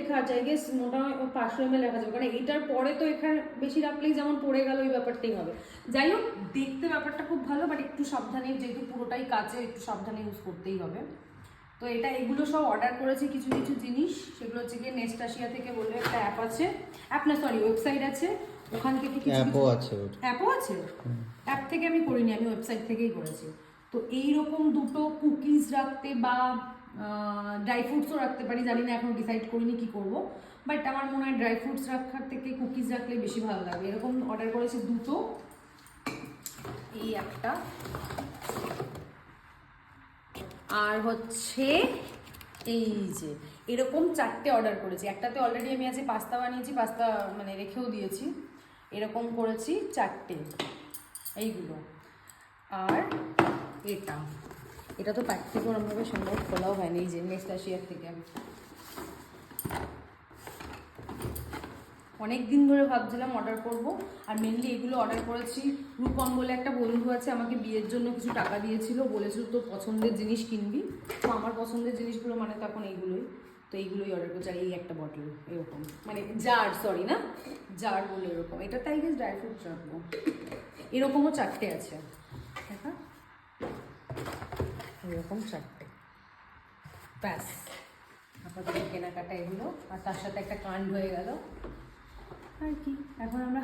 লেখা আছে, I guess মোটামুটি 500 ml লেখা যাবে, কারণ এইটার পরে তো এখানে বেশি রাখলেই যেমন পড়ে গেল ওই ব্যাপারটাই হবে। যাই হোক, দেখতে ব্যাপারটা খুব ভালো, বাট একটু সাবধানে, যেহেতু পুরোটাই কাচে, একটু সাবধানে ইউজ করতেই হবে। তো এটা এগুলো সব অর্ডার করেছি কিছু কিছু জিনিস, সেগুলো হচ্ছে গিয়ে নেস্টাশিয়া থেকে বললে একটা অ্যাপ আছে, অ্যাপ না সরি ওয়েবসাইট আছে, ওখান থেকে কিছু অ্যাপও আছে। অ্যাপ থেকে আমি করিনি, আমি ওয়েবসাইট থেকেই করেছি। তো এইরকম দুটো কুকিজ রাখতে বা ড্রাই ফ্রুটসও রাখতে পারি, জানি না এখন ডিসাইড করিনি কি করব, বাট আমার মনে হয় ড্রাই ফ্রুটস রাখার থেকে কুকিজ রাখলে বেশি ভালো লাগবে। এরকম অর্ডার করেছি দুটো, এই একটা আর হচ্ছে এই যে এরকম 4টে অর্ডার করেছি। একটাতে অলরেডি আমি আজকে পাস্তা বানিয়েছি, পাস্তা মানে রেখেও দিয়েছি, এরকম করেছি 4টে এইগুলো। আর এটা তো প্যাক থেকে ওরমভাবে সম্ভব খোলাও হয়নি, এই যে নেস্টাশিয়ার থেকে অনেক দিন ধরে ভাবছিলাম অর্ডার করব। আর মেনলি এগুলো অর্ডার করেছি, রূপম বলে একটা বন্ধু আছে, আমাকে বিয়ের জন্য কিছু টাকা দিয়েছিল, বলেছিল তোর পছন্দের জিনিস কিনবি, তো আমার পছন্দের জিনিসগুলো মানে তখন এইগুলোই, তো এইগুলোই অর্ডার করেছি। আর এই একটা বটল এরকম, মানে জার, সরি না জার বলে এরকম, এটা তাই গেস ড্রাই ফ্রুটস রাখবো। এরকমও 4টে আছে, দেখা এরকম 4টে, ব্যাস আপাতত কেনাকাটা এগুলো। আর তার সাথে একটা কান্ড হয়ে গেল আর কি। এখন আমরা